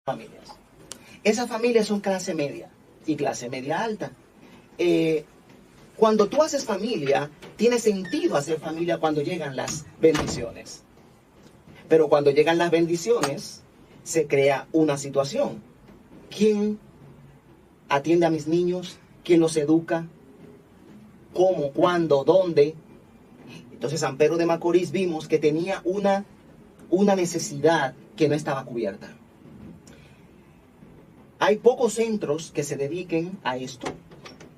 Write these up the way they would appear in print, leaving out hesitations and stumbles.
familias. Esas familias son clase media y clase media alta. Cuando tú haces familia, tiene sentido hacer familia cuando llegan las bendiciones. Pero cuando llegan las bendiciones, se crea una situación. ¿Quién atiende a mis niños? ¿Quién los educa? ¿Cómo? ¿Cuándo? ¿Dónde? Entonces San Pedro de Macorís vimos que tenía una necesidad que no estaba cubierta. Hay pocos centros que se dediquen a esto.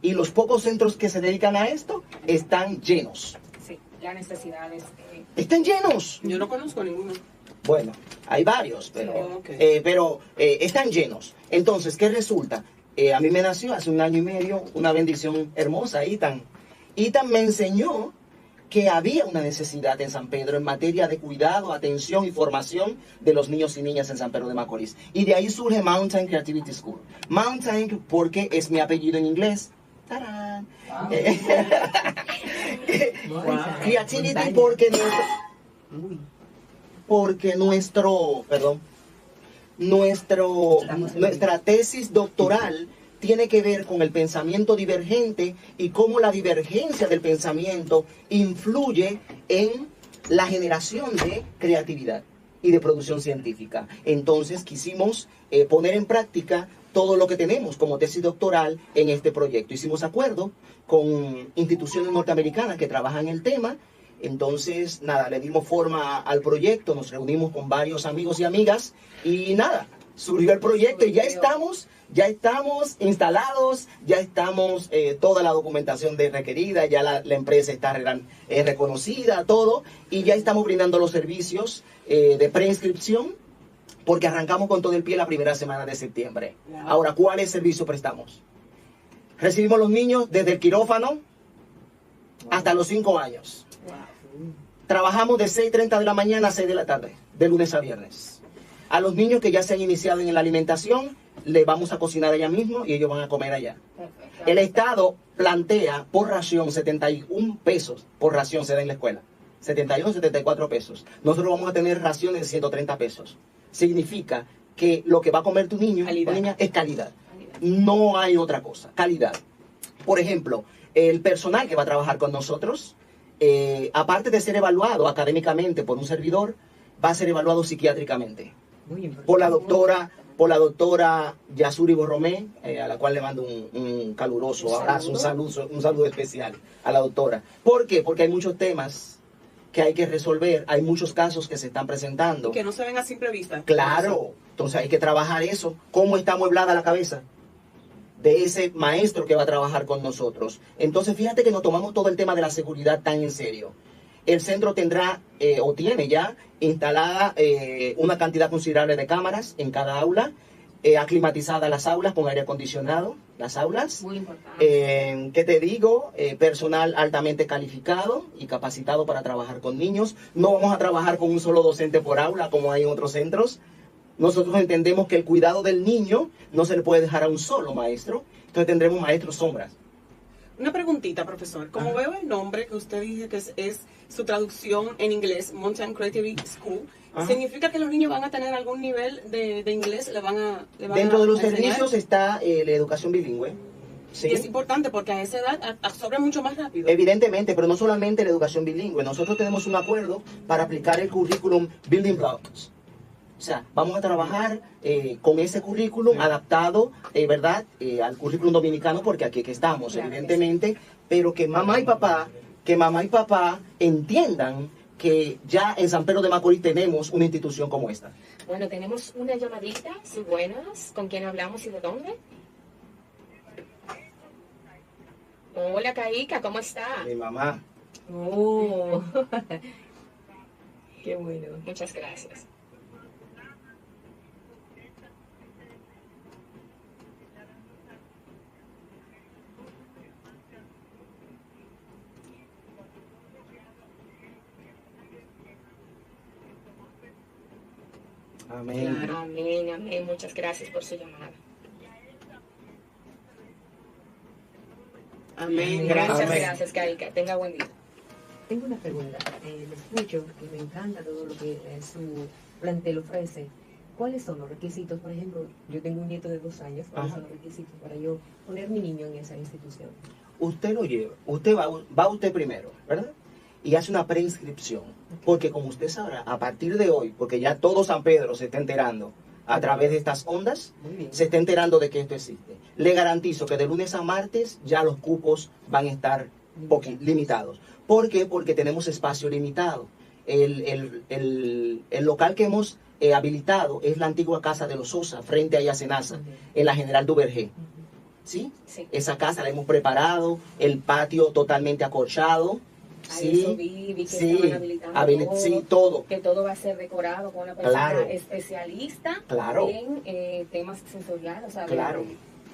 Y los pocos centros que se dedican a esto están llenos. Sí, la necesidad es... ¡Están llenos! Yo no conozco ninguno. Bueno, hay varios, pero, Okay. Están llenos. Entonces, ¿qué resulta? A mí me nació hace 1 año y medio una bendición hermosa, Itan. Itan me enseñó que había una necesidad en San Pedro en materia de cuidado, atención y formación de los niños y niñas en San Pedro de Macorís. Y de ahí surge Mountain Creativity School. Mountain porque es mi apellido en inglés. ¡Tarán! Wow. Creativity porque nuestra tesis doctoral tiene que ver con el pensamiento divergente y cómo la divergencia del pensamiento influye en la generación de creatividad y de producción científica. Entonces quisimos poner en práctica todo lo que tenemos como tesis doctoral en este proyecto. Hicimos acuerdo con instituciones norteamericanas que trabajan el tema. Entonces, nada, le dimos forma al proyecto, nos reunimos con varios amigos y amigas y nada, surgió el proyecto y ya estamos instalados, ya estamos, toda la documentación requerida, ya la empresa está reconocida, todo, y ya estamos brindando los servicios de preinscripción porque arrancamos con todo el pie la primera semana de septiembre. Ahora, ¿cuáles servicios prestamos? Recibimos los niños desde el quirófano hasta los 5 años. Trabajamos de 6:30 de la mañana a 6 de la tarde, de lunes a viernes. A los niños que ya se han iniciado en la alimentación, les vamos a cocinar allá mismo y ellos van a comer allá. El Estado plantea por ración 71 pesos, por ración se da en la escuela. 71, 74 pesos. Nosotros vamos a tener raciones de 130 pesos. Significa que lo que va a comer tu niño o niña es calidad. No hay otra cosa, calidad. Por ejemplo, el personal que va a trabajar con nosotros, aparte de ser evaluado académicamente por un servidor, va a ser evaluado psiquiátricamente por la doctora Yasuri Borromé, a la cual le mando un caluroso abrazo, un saludo especial a la doctora. ¿Por qué? Porque hay muchos temas que hay que resolver, hay muchos casos que se están presentando. Y que no se ven a simple vista. Claro, entonces hay que trabajar eso. ¿Cómo está amueblada la cabeza de ese maestro que va a trabajar con nosotros? Entonces fíjate que nos tomamos todo el tema de la seguridad tan en serio. El centro tendrá o tiene ya instalada una cantidad considerable de cámaras en cada aula, aclimatizadas las aulas con aire acondicionado, las aulas. Muy importante. ¿Qué te digo? Personal altamente calificado y capacitado para trabajar con niños. No vamos a trabajar con un solo docente por aula como hay en otros centros. Nosotros entendemos que el cuidado del niño no se le puede dejar a un solo maestro. Entonces tendremos maestros sombras. Una preguntita, profesor. Como veo el nombre que usted dice que es su traducción en inglés, Mountain Creativity School, ¿significa que los niños van a tener algún nivel de inglés? Dentro de los servicios está la educación bilingüe. Sí. Y es importante porque a esa edad absorbe mucho más rápido. Evidentemente, pero no solamente la educación bilingüe. Nosotros tenemos un acuerdo para aplicar el currículum Building Blocks. O sea, vamos a trabajar con ese currículum adaptado, ¿verdad? Al currículum dominicano, porque aquí que estamos, claro, evidentemente, pero que mamá y papá entiendan que ya en San Pedro de Macorís tenemos una institución como esta. Bueno, tenemos una llamadita, sí, buenas. ¿Con quién hablamos y de dónde? Hola, Caíca, ¿cómo está? Mi mamá. Oh. Qué bueno, muchas gracias. Amén. Claro, amén, amén. Muchas gracias por su llamada. Amén. Gracias, Amén. gracias, Caíca. Tenga buen día. Tengo una pregunta. Le escucho y me encanta todo lo que su plantel ofrece. ¿cuáles son los requisitos? Por ejemplo, yo tengo un nieto de 2 años, ¿cuáles son los requisitos para yo poner mi niño en esa institución? Usted lo lleva, usted va usted primero, ¿verdad? Y hace una preinscripción, porque como usted sabrá, a partir de hoy, porque ya todo San Pedro se está enterando a través de estas ondas, se está enterando de que esto existe. Le garantizo que de lunes a martes ya los cupos van a estar limitados. ¿Por qué? Porque tenemos espacio limitado. El local que hemos habilitado es la antigua casa de los Sosa, frente a Yacenasa, en la General Duvergé. ¿Sí? Sí. Esa casa la hemos preparado, el patio totalmente acolchado. Ahí eso vi que estaban habilitando todo, sí, todo. que todo va a ser decorado con una persona Claro. especialista Claro. en temas sensoriales, o sea, Claro.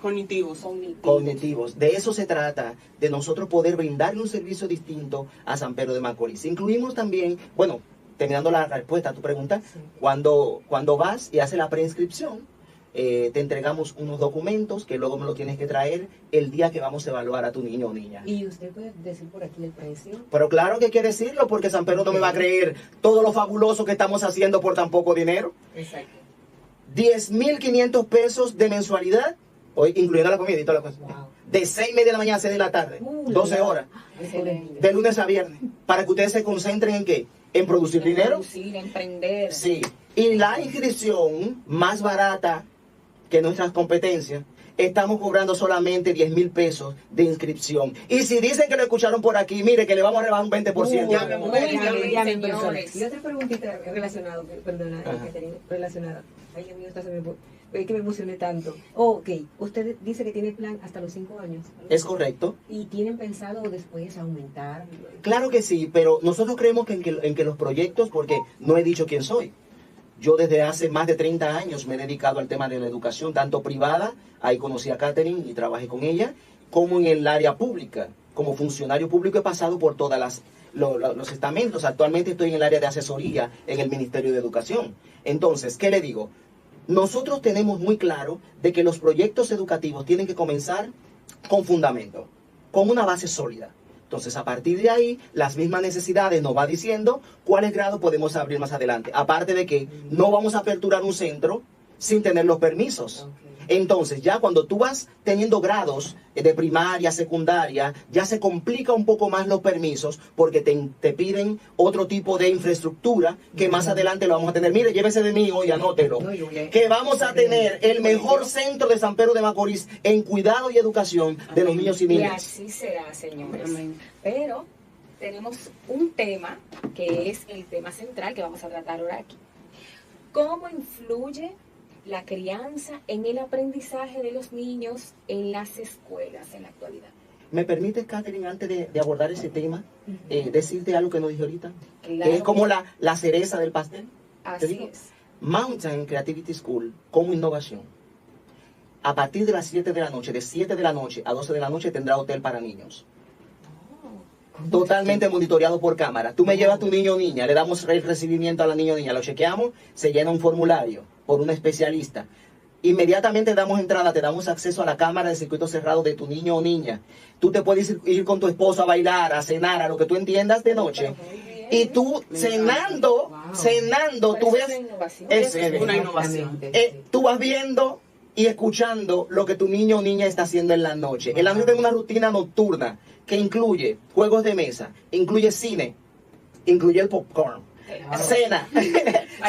Cognitivos. Cognitivos. De eso se trata, de nosotros poder brindarle un servicio distinto a San Pedro de Macorís. Incluimos también, bueno, terminando la respuesta a tu pregunta, Sí. cuando vas y haces la preinscripción, te entregamos unos documentos que luego me lo tienes que traer el día que vamos a evaluar a tu niño o niña. ¿Y usted puede decir por aquí el precio? Pero claro que hay que decirlo, porque San Pedro no me va a creer todo lo fabuloso que estamos haciendo por tan poco dinero. Exacto. 10.500 pesos de mensualidad, hoy incluyendo la comida y toda la cosa. Wow. De 6:30 de la mañana a 6 de la tarde, 12 horas, Excelente. de lunes a viernes, para que ustedes se concentren en qué, en producir En dinero. producir, emprender. Sí, y la inscripción más barata que nuestras competencias, estamos cobrando solamente 10.000 pesos de inscripción. Y si dicen que lo escucharon por aquí, mire que le vamos a rebajar un 20%. Llame, mujer, llame, señores. Y otra preguntita relacionada, perdona, Ajá. Caterina, relacionada. Ay, Dios mío, es que me emocioné tanto. Ok, usted dice que tiene plan hasta los 5 años. ¿no? ¿Es correcto? ¿Y tienen pensado después aumentar? Claro que sí, pero nosotros creemos que en que los proyectos, porque no he dicho quién soy. Yo desde hace más de 30 años me he dedicado al tema de la educación, tanto privada, ahí conocí a Catherine y trabajé con ella, como en el área pública. Como funcionario público he pasado por todas los estamentos. Actualmente estoy en el área de asesoría en el Ministerio de Educación. Entonces, ¿qué le digo? Nosotros tenemos muy claro de que los proyectos educativos tienen que comenzar con fundamento, con una base sólida. Entonces, a partir de ahí, las mismas necesidades nos va diciendo cuáles grados podemos abrir más adelante. Aparte de que no vamos a aperturar un centro sin tener los permisos. Ok. Entonces, ya cuando tú vas teniendo grados de primaria, secundaria, ya se complica un poco más los permisos porque te piden otro tipo de infraestructura que más adelante lo vamos a tener. Mire, llévese de mí hoy, anótelo. No, yo voy a- Que vamos a tener el mejor centro de San Pedro de Macorís en cuidado y educación de los niños y Y niñas. así será, señores. Amén. Pero tenemos un tema que es el tema central que vamos a tratar ahora aquí. ¿Cómo influye la crianza en el aprendizaje de los niños en las escuelas en la actualidad? ¿Me permites, Catherine, antes de abordar ese tema, decirte algo que no dije ahorita? Claro Que es como que la cereza del pastel. ¿Te Así digo? es. Mountain Creativity School como innovación. A partir de las 7 de la noche, de 7 de la noche a 12 de la noche tendrá hotel para niños. Totalmente monitoreado por cámara. Tú me llevas a tu niño o niña, le damos el recibimiento a la niña o niña, lo chequeamos, se llena un formulario por un especialista. Inmediatamente damos entrada, te damos acceso a la cámara de circuito cerrado de tu niño o niña. Tú te puedes ir con tu esposo a bailar, a cenar, a lo que tú entiendas de noche. Y tú cenando, tú Pero eso ves... es una innovación. Es una innovación. tú vas viendo y escuchando lo que tu niño o niña está haciendo en la noche. En la noche tengo una rutina nocturna que incluye juegos de mesa, incluye cine, incluye el popcorn, cena,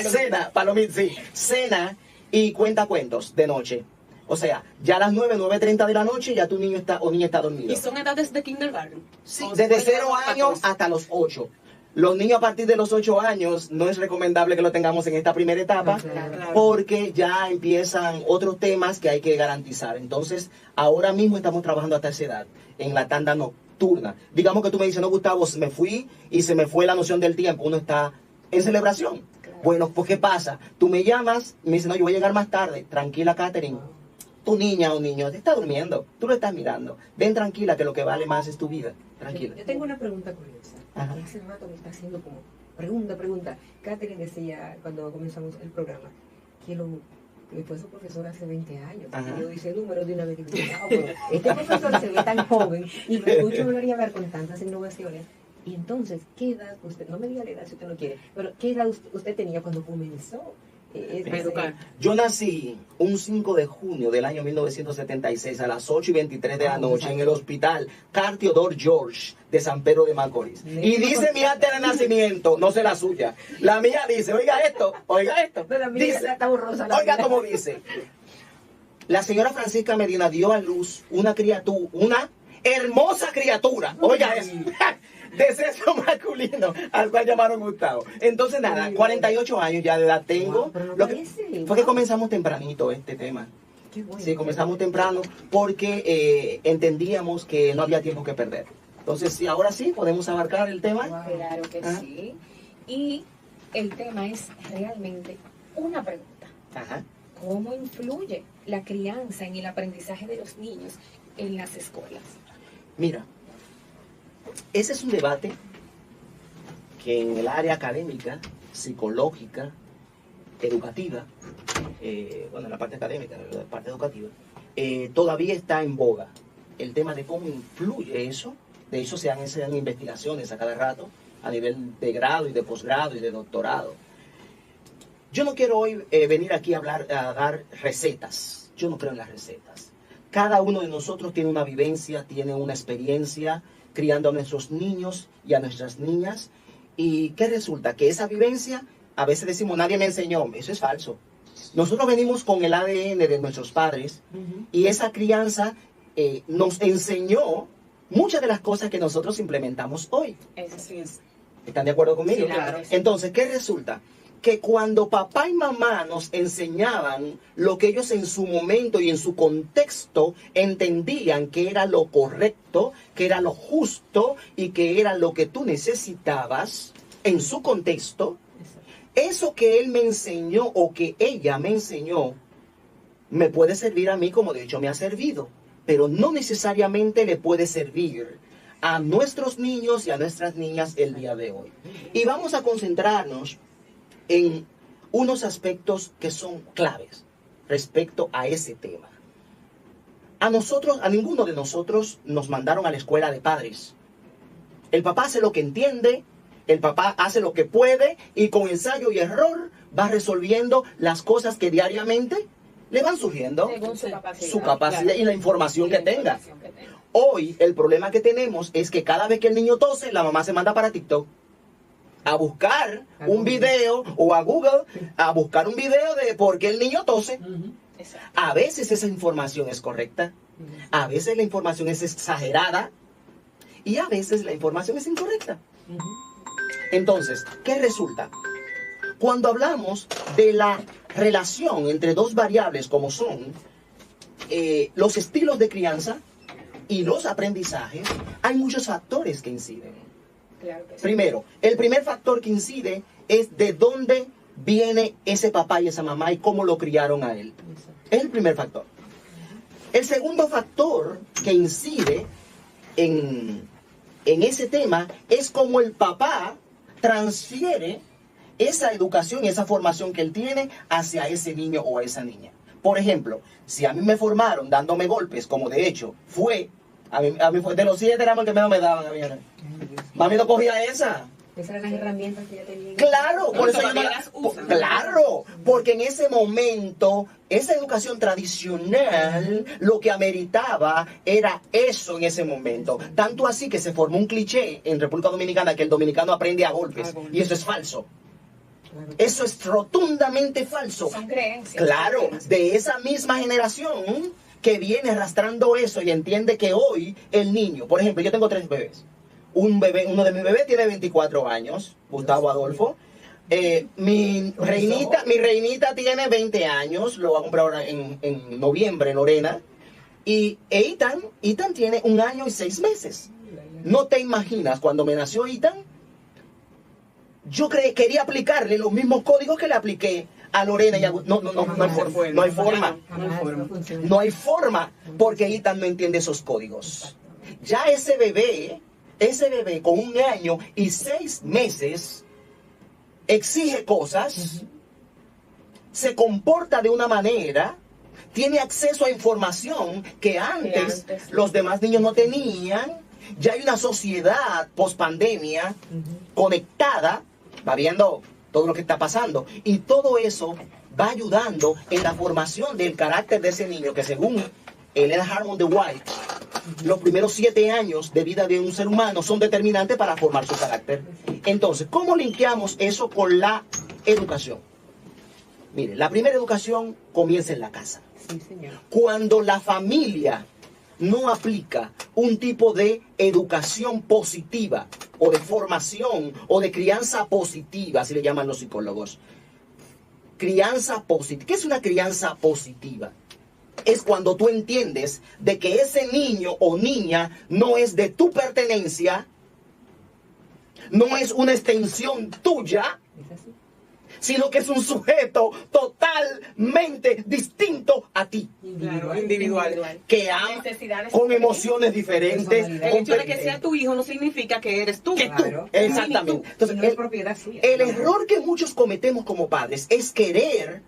cena, palomitas, sí, cena y cuenta cuentos de noche. O sea, ya a las 9:30 de la noche ya tu niño está o niña está dormido. Y son edades de kindergarten. Sí, O desde sea, 0 años 14. hasta los 8. Los niños a partir de los 8 años no es recomendable que lo tengamos en esta primera etapa Claro. porque ya empiezan otros temas que hay que garantizar. Entonces, ahora mismo estamos trabajando hasta esa edad, en la tanda nocturna. Digamos que tú me dices, no, Gustavo, me fui y se me fue la noción del tiempo. Uno está en celebración. Claro. Bueno, pues ¿qué pasa? Tú me llamas y me dices, no, yo voy a llegar más tarde. Tranquila, Catherine. Tu niña o niño te está durmiendo. Tú lo estás mirando. Ven tranquila, que lo que vale más es tu vida. Tranquila. Yo tengo una pregunta curiosa. Ajá. Que hace rato me está haciendo como pregunta. Catherine decía cuando comenzamos el programa que fue su profesor hace 20 años. Ajá. Y yo hice números de una vez y digo, wow, pero este profesor se ve tan joven y lo escucho hablar y hablar con tantas innovaciones. Y entonces, ¿qué edad usted, no me diga la edad si usted no quiere, pero qué edad usted tenía cuando comenzó educar. Yo nací un 5 de junio del año 1976 a las 8:23 de la noche en el hospital Carl Theodore George de San Pedro de Macorís. Y dice mi acta de nacimiento, no sé la suya. La mía dice, oiga esto. No, la mía Dice, está borrosa, la oiga mía. cómo dice. La señora Francisca Medina dio a luz una criatura, una hermosa criatura. Oiga eso. De sexo masculino, al cual llamaron Gustavo. Entonces, nada, 48 años ya de edad tengo. Wow, pero no Lo que- parece. fue que comenzamos tempranito este tema. Qué bueno. Sí, comenzamos temprano porque entendíamos que no había tiempo que perder. Entonces, sí, ahora sí, podemos abarcar el tema. Wow. Claro que Ah. sí. Y el tema es realmente una pregunta. Ajá. ¿Cómo influye la crianza en el aprendizaje de los niños en las escuelas? Mira, ese es un debate que en el área académica, psicológica, educativa, bueno, en la parte académica, en la parte educativa, todavía está en boga. El tema de cómo influye eso. De hecho, se hacen investigaciones a cada rato a nivel de grado y de posgrado y de doctorado. Yo no quiero hoy venir aquí a dar recetas. Yo no creo en las recetas. Cada uno de nosotros tiene una vivencia, tiene una experiencia criando a nuestros niños y a nuestras niñas. ¿Y qué resulta? Que esa vivencia, a veces decimos, nadie me enseñó. Eso es falso. Nosotros venimos con el ADN de nuestros padres y esa crianza nos enseñó muchas de las cosas que nosotros implementamos hoy. Así es. ¿Están de acuerdo conmigo? Sí, claro. Entonces, ¿qué resulta? Que cuando papá y mamá nos enseñaban lo que ellos en su momento y en su contexto entendían que era lo correcto, que era lo justo y que era lo que tú necesitabas en su contexto, eso que él me enseñó o que ella me enseñó me puede servir a mí como de hecho me ha servido, pero no necesariamente le puede servir a nuestros niños y a nuestras niñas el día de hoy. Y vamos a concentrarnos en unos aspectos que son claves respecto a ese tema. A nosotros, a ninguno de nosotros nos mandaron a la escuela de padres. El papá hace lo que entiende, el papá hace lo que puede y con ensayo y error va resolviendo las cosas que diariamente le van surgiendo, Según su capacidad. su capacidad y la información que tenga. información que tenga. Hoy el problema que tenemos es que cada vez que el niño tose, la mamá se manda para TikTok a buscar un video o a Google a buscar un video de por qué el niño tose. Exacto. A veces esa información es correcta, a veces la información es exagerada y a veces la información es incorrecta. Entonces, ¿qué resulta? Cuando hablamos de la relación entre dos variables como son los estilos de crianza y los aprendizajes, hay muchos factores que inciden. Claro que sí. Primero, el primer factor que incide es de dónde viene ese papá y esa mamá y cómo lo criaron a él. Es el primer factor. El segundo factor que incide en ese tema es cómo el papá transfiere esa educación y esa formación que él tiene hacia ese niño o a esa niña. Por ejemplo, si a mí me formaron dándome golpes, como de hecho fue, a mí fue de los 7 éramos el que menos me daban a mí. Mami no cogía esa. Esas eran las herramientas que ya tenían. Claro, por eso yo no todavía la- las usan. claro, porque en ese momento, esa educación tradicional, lo que ameritaba era eso en ese momento. Tanto así que se formó un cliché en República Dominicana que el dominicano aprende a golpes. A golpes. Y eso es falso. Claro. Eso es rotundamente falso. Son creencias. Claro, de esa misma generación que viene arrastrando eso y entiende que hoy el niño, por ejemplo, yo tengo 3 bebés. Uno de mis bebés tiene 24 años, Gustavo Adolfo. Mi reinita tiene 20 años, lo voy a comprar ahora en noviembre, Lorena. Y Ethan tiene 1 año y 6 meses. No te imaginas, cuando me nació Ethan, yo quería aplicarle los mismos códigos que le apliqué a Lorena y a no hay forma. No hay forma. Jamás no funciona. No hay forma, porque Ethan no entiende esos códigos. Ya ese bebé con 1 año y 6 meses exige cosas, se comporta de una manera, tiene acceso a información que antes los demás niños no tenían. Ya hay una sociedad post pandemia conectada, va viendo todo lo que está pasando, y todo eso va ayudando en la formación del carácter de ese niño, que según Elena Harmon de White, los primeros 7 años de vida de un ser humano son determinantes para formar su carácter. Entonces, ¿cómo linkeamos eso con la educación? Mire, la primera educación comienza en la casa. Sí, señor. Cuando la familia no aplica un tipo de educación positiva o de formación o de crianza positiva, así le llaman los psicólogos. Crianza positiva. ¿Qué es una crianza positiva? Es cuando tú entiendes de que ese niño o niña no es de tu pertenencia, no es una extensión tuya, ¿Es así? sino que es un sujeto totalmente distinto a ti, Claro, individual. que ama Necesidades con diferentes. emociones diferentes. Personalidad. El hecho de que sea tu hijo no significa que eres tú. que tú. Claro. Exactamente. Y Entonces, no es propiedad suya. el error que muchos cometemos como padres es querer,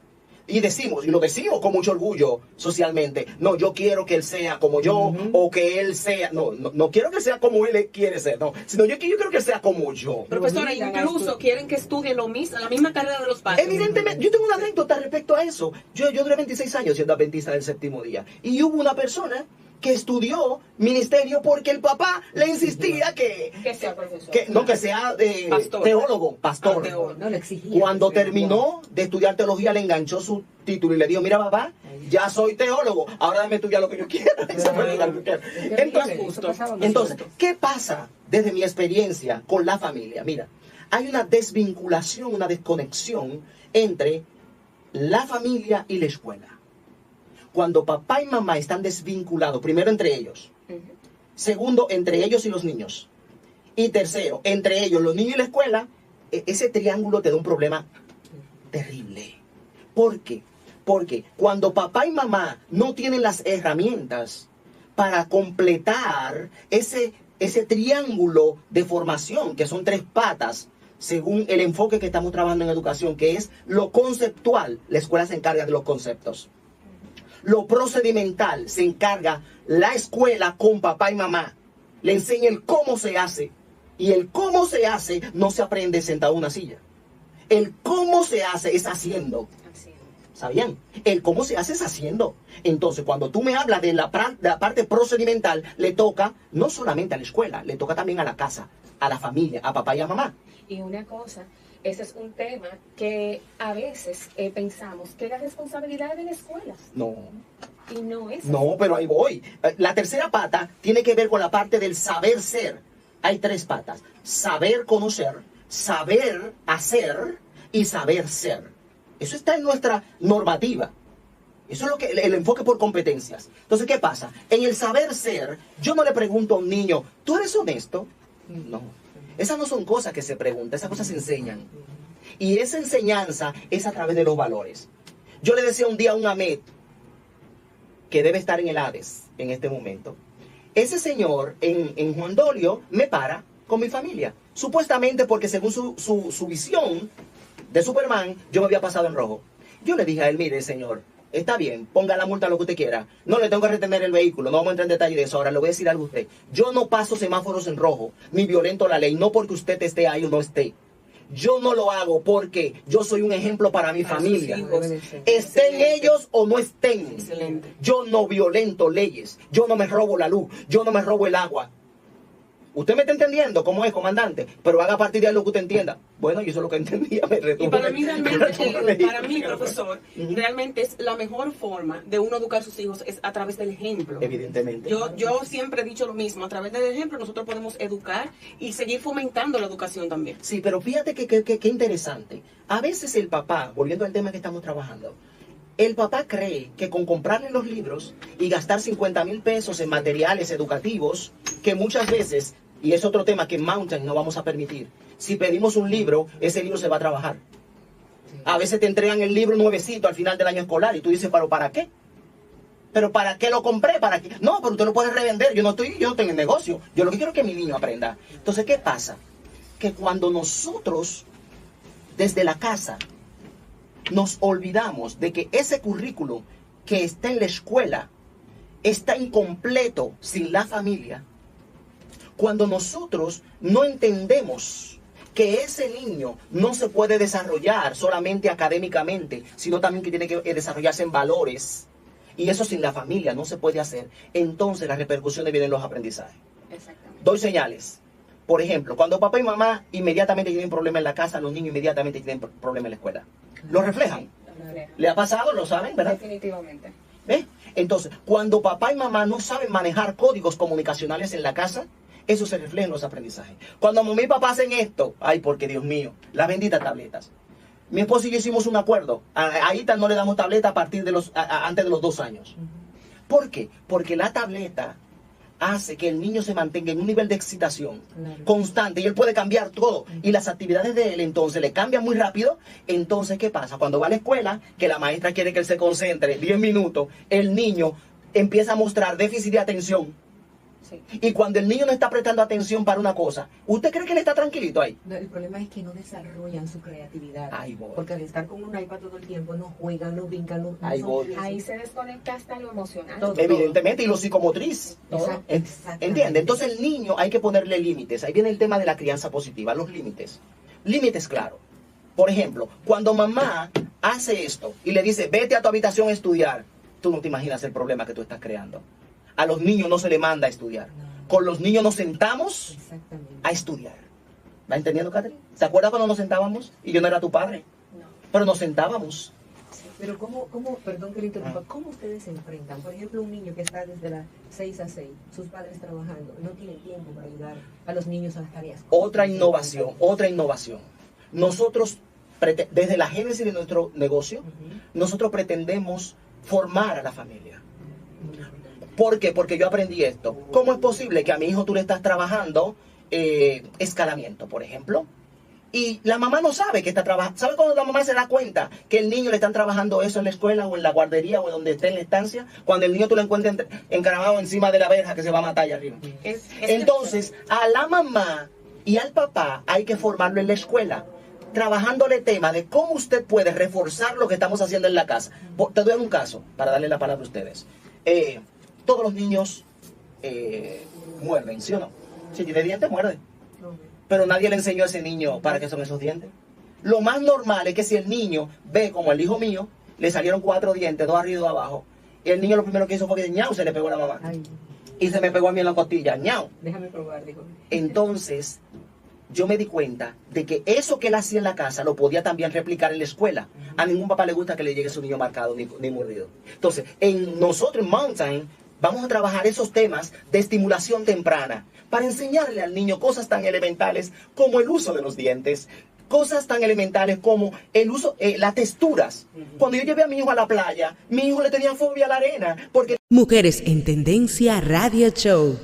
y decimos, y lo decimos con mucho orgullo socialmente, no, yo quiero que él sea como yo, o que él sea, no quiero que sea como él quiere ser, no, sino yo quiero que él sea como yo. Profesora, incluso quieren que estudie lo mismo, la misma carrera de los padres. Evidentemente, yo tengo una anécdota respecto a eso. Yo duré 26 años siendo adventista del séptimo día, y hubo una persona que estudió ministerio porque el papá le insistía que sea profesor. que sea Pastor. teólogo, pastor. Teólogo. No le exigía. Cuando que sea terminó de estudiar teología, le enganchó su título y le dijo, mira papá, ya soy teólogo, ahora déjame estudiar lo que yo quiera. Eso fue lo que quiero. Entonces, ¿qué pasa desde mi experiencia con la familia? Mira, hay una desvinculación, una desconexión entre la familia y la escuela. Cuando papá y mamá están desvinculados, primero entre ellos, segundo entre ellos y los niños, y tercero entre ellos, los niños y la escuela, ese triángulo te da un problema terrible. ¿Por qué? Porque cuando papá y mamá no tienen las herramientas para completar ese triángulo de formación, que son 3 patas, según el enfoque que estamos trabajando en educación, que es lo conceptual, la escuela se encarga de los conceptos. Lo procedimental se encarga la escuela con papá y mamá. Le enseña el cómo se hace. Y el cómo se hace no se aprende sentado en una silla. El cómo se hace es haciendo. ¿Sabían? El cómo se hace es haciendo. Entonces, cuando tú me hablas de la parte procedimental, le toca no solamente a la escuela, le toca también a la casa, a la familia, a papá y a mamá. Y una cosa, ese es un tema que a veces pensamos que es la responsabilidad de la escuela. No. Y no es. No, pero ahí voy. La tercera pata tiene que ver con la parte del saber ser. Hay 3 patas. Saber conocer, saber hacer y saber ser. Eso está en nuestra normativa. Eso es lo que el enfoque por competencias. Entonces, ¿qué pasa? En el saber ser, yo no le pregunto a un niño, ¿tú eres honesto? No. Esas no son cosas que se preguntan, esas cosas se enseñan. Y esa enseñanza es a través de los valores. Yo le decía un día a un Ahmed, que debe estar en el Hades en este momento. Ese señor en Juan Dolio me para con mi familia. Supuestamente porque según su visión de Superman, yo me había pasado en rojo. Yo le dije a él, mire señor, está bien, ponga la multa lo que usted quiera. No le tengo que retener el vehículo, no vamos a entrar en detalle de eso. Ahora le voy a decir algo a usted. Yo no paso semáforos en rojo, ni violento la ley, no porque usted esté ahí o no esté. Yo no lo hago porque yo soy un ejemplo para mi familia. Estén ellos o no estén. Excelente. Yo no violento leyes. Yo no me robo la luz. Yo no me robo el agua. Usted me está entendiendo cómo es, comandante, pero haga a partir de ahí lo que usted entienda. Bueno, yo eso es lo que entendía. Y para mí realmente, para mí, profesor, realmente es la mejor forma de uno educar a sus hijos es a través del ejemplo. Evidentemente. Yo siempre he dicho lo mismo, a través del ejemplo nosotros podemos educar y seguir fomentando la educación también. Sí, pero fíjate que interesante. A veces el papá, volviendo al tema que estamos trabajando, el papá cree que con comprarle los libros y gastar 50,000 pesos en materiales educativos, que muchas veces, y es otro tema que en Mountain no vamos a permitir, si pedimos un libro, ese libro se va a trabajar. A veces te entregan el libro nuevecito al final del año escolar y tú dices, ¿pero para qué? ¿Pero para qué lo compré? ¿Para qué? No, pero usted lo puede revender, yo no tengo el negocio, yo lo que quiero es que mi niño aprenda. Entonces, ¿qué pasa? Que cuando nosotros, desde la casa, nos olvidamos de que ese currículo que está en la escuela está incompleto sin la familia. Cuando nosotros no entendemos que ese niño no se puede desarrollar solamente académicamente, sino también que tiene que desarrollarse en valores. Y eso sin la familia no se puede hacer. Entonces las repercusiones vienen en los aprendizajes. Exactamente. Doy señales. Por ejemplo, cuando papá y mamá inmediatamente tienen problemas en la casa, los niños inmediatamente tienen problemas en la escuela. Lo reflejan. ¿Le ha pasado? ¿Lo saben? ¿Verdad? Definitivamente. ¿Ve? Entonces, cuando papá y mamá no saben manejar códigos comunicacionales en la casa, eso se refleja en los aprendizajes. Cuando mamá y papá hacen esto, ay, porque Dios mío, las benditas tabletas. Mi esposo y yo hicimos un acuerdo. A Ita no le damos tableta a partir de antes de los 2 años. ¿Por qué? Porque la tableta hace que el niño se mantenga en un nivel de excitación constante y él puede cambiar todo. Y las actividades de él entonces le cambian muy rápido. Entonces, ¿qué pasa? Cuando va a la escuela, que la maestra quiere que él se concentre 10 minutos, el niño empieza a mostrar déficit de atención. Sí. Y cuando el niño no está prestando atención para una cosa, ¿usted cree que él está tranquilito ahí? No, el problema es que no desarrollan su creatividad. Ahí voy. Porque al estar con un iPad todo el tiempo, no juegan, no brincan, no Ahí son voy. felices. Ahí se desconecta hasta lo emocional. Todo. Evidentemente, y lo psicomotriz. Exacto, exactamente. ¿Entiende? Entonces el niño hay que ponerle límites. Ahí viene el tema de la crianza positiva, los límites. Límites claros. Por ejemplo, cuando mamá hace esto y le dice, vete a tu habitación a estudiar, tú no te imaginas el problema que tú estás creando. A los niños no se le manda a estudiar. Con los niños nos sentamos Exactamente. a estudiar. ¿Va entendiendo, Catherine? ¿Se acuerda cuando nos sentábamos? Y yo no era tu padre, No. pero nos sentábamos. Pero perdón que le interrumpa, ¿cómo ustedes se enfrentan? Por ejemplo, un niño que está desde las 6 a 6, sus padres trabajando, no tiene tiempo para ayudar a los niños a las tareas. Otra innovación, otra innovación. Nosotros, desde la génesis de nuestro negocio, nosotros pretendemos formar a la familia. ¿Por qué? Porque yo aprendí esto. ¿Cómo es posible que a mi hijo tú le estás trabajando escalamiento, por ejemplo? Y la mamá no sabe que está trabajando. ¿Sabe cuando la mamá se da cuenta que el niño le están trabajando eso en la escuela o en la guardería o donde esté en la estancia? Cuando el niño tú lo encuentras encaramado encima de la verja que se va a matar allá arriba. Entonces, a la mamá y al papá hay que formarlo en la escuela, trabajándole tema de cómo usted puede reforzar lo que estamos haciendo en la casa. Te doy un caso para darle la palabra a ustedes. Todos los niños muerden, ¿sí o no? Si tiene dientes, muerde. Pero nadie le enseñó a ese niño para qué son esos dientes. Lo más normal es que si el niño ve como el hijo mío, le salieron 4 dientes, 2 arriba y 2 abajo, y el niño lo primero que hizo fue que ñau, se le pegó a la mamá. Ay, Y se me pegó a mí en la costilla, ñau. déjame probar, dijo. Entonces, yo me di cuenta de que eso que él hacía en la casa lo podía también replicar en la escuela. A ningún papá le gusta que le llegue su niño marcado ni mordido. Entonces, nosotros en Mountain vamos a trabajar esos temas de estimulación temprana para enseñarle al niño cosas tan elementales como el uso de los dientes, cosas tan elementales como el uso, las texturas. Cuando yo llevé a mi hijo a la playa, mi hijo le tenía fobia a la arena porque Mujeres en Tendencia Radio Show.